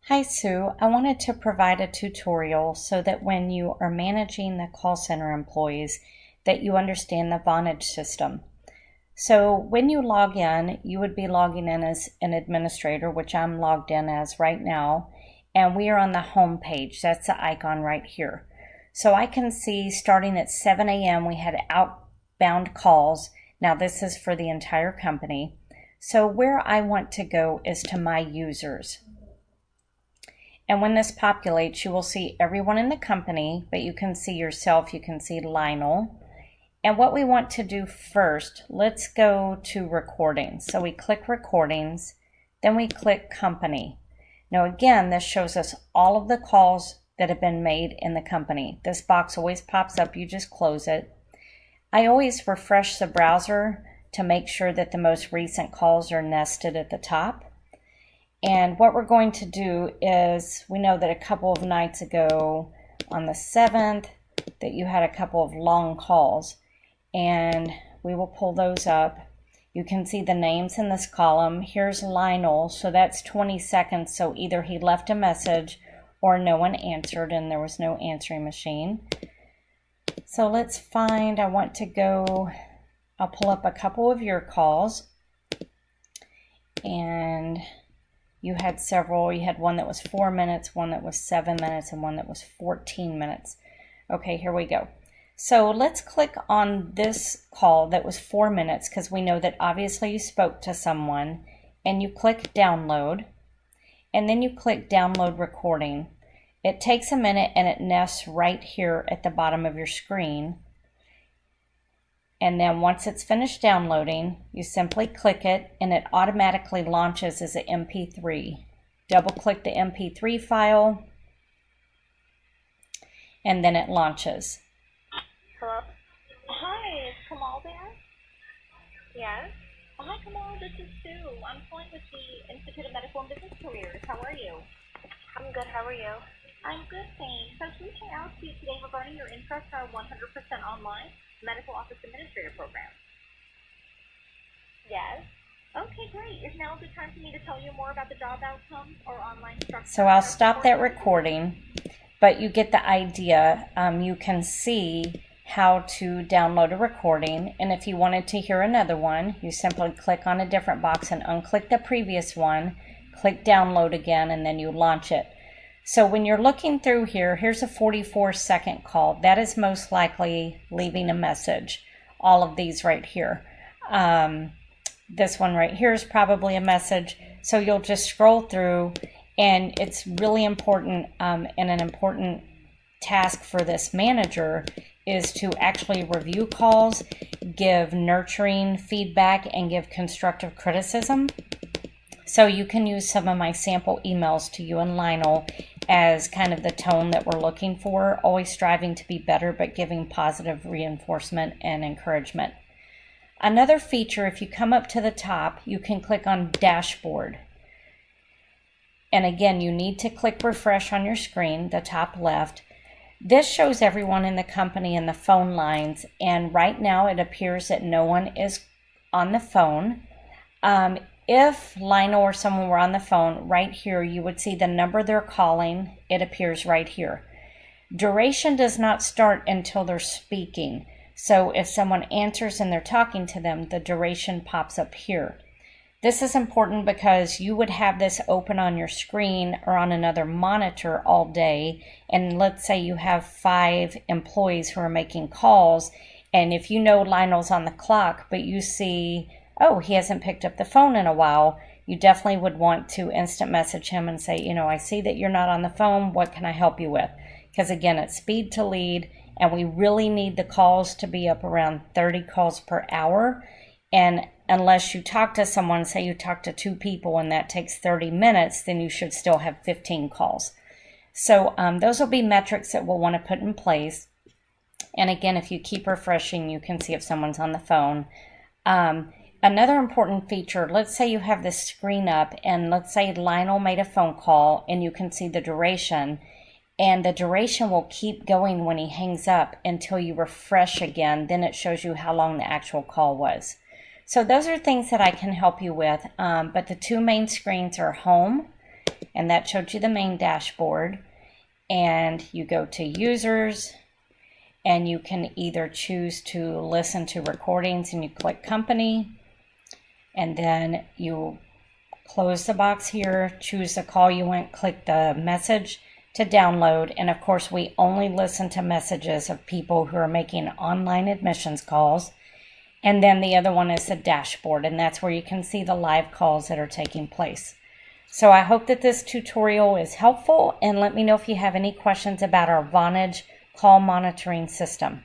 Hi Sue, I wanted to provide a tutorial so that when you are managing the call center employees that you understand the Vonage system. So when you log in, you would be logging in as an administrator, which I'm logged in as right now, and we are on the home page. That's the icon right here. So I can see starting at 7 a.m. we had outbound calls. Now this is for the entire company. So where I want to go is to my users. And when this populates, you will see everyone in the company, but you can see yourself, you can see Lionel. And what we want to do first, let's go to recordings. So we click recordings, then we click company. Now again, this shows us all of the calls that have been made in the company. This box always pops up, you just close it. I always refresh the browser to make sure that the most recent calls are nested at the top. And what we're going to do is, we know that a couple of nights ago on the 7th that you had a couple of long calls, and we will pull those up. You can see the names in this column. Here's Lionel, so that's 20 seconds, so either he left a message or no one answered and there was no answering machine. So let's find, I'll pull up a couple of your calls, and you had several. You had one that was 4 minutes, one that was 7 minutes, and one that was 14 minutes. Okay, here we go. So let's click on this call that was 4 minutes because we know that obviously you spoke to someone, and you click download, and then you click download recording. It takes a minute and it nests right here at the bottom of your screen. And then once it's finished downloading, you simply click it and it automatically launches as an MP3. Double click the MP3 file and then it launches. Hello? Hi, is Kamal there? Yes? Hi Kamal, this is Sue. I'm calling with the Institute of Medical and Business Careers. How are you? I'm good, how are you? I'm good, thanks. I was reaching out to you today regarding your interest in our 100% online medical office administrator program. Yes. Okay, great. Is now a good time for me to tell you more about the job outcomes or online structure? So I'll stop that recording, but you get the idea. You can see how to download a recording, and if you wanted to hear another one, you simply click on a different box and unclick the previous one, click download again, and then you launch it. So when you're looking through here, here's a 44-second call. That is most likely leaving a message. All of these right here. This one right here is probably a message. So you'll just scroll through, and it's really important, and an important task for this manager is to actually review calls, give nurturing feedback, and give constructive criticism. So you can use some of my sample emails to you and Lionel as kind of the tone that we're looking for, always striving to be better, but giving positive reinforcement and encouragement. Another feature, if you come up to the top, you can click on Dashboard. And again, you need to click refresh on your screen, the top left. This shows everyone in the company and the phone lines, and right now it appears that no one is on the phone. If Lionel or someone were on the phone, right here you would see the number they're calling. It appears right here. Duration does not start until they're speaking. So if someone answers and they're talking to them, the duration pops up here. This is important because you would have this open on your screen or on another monitor all day. And let's say you have 5 employees who are making calls. And if you know Lionel's on the clock, but you see, oh, he hasn't picked up the phone in a while, you definitely would want to instant message him and say, I see that you're not on the phone. What can I help you with? Because again, it's speed to lead, and we really need the calls to be up around 30 calls per hour. And unless you talk to someone, say you talk to 2 people and that takes 30 minutes, then you should still have 15 calls. So those will be metrics that we'll want to put in place. And again, if you keep refreshing, you can see if someone's on the phone. Another important feature, let's say you have this screen up, and let's say Lionel made a phone call and you can see the duration, and the duration will keep going when he hangs up until you refresh again. Then it shows you how long the actual call was. So those are things that I can help you with, but the 2 main screens are home and that showed you the main dashboard. And you go to users, and you can either choose to listen to recordings, and you click company, and then you close the box here, choose the call you want, click the message to download. And of course, we only listen to messages of people who are making online admissions calls. And then the other one is the dashboard, and that's where you can see the live calls that are taking place. So I hope that this tutorial is helpful, and let me know if you have any questions about our Vonage call monitoring system.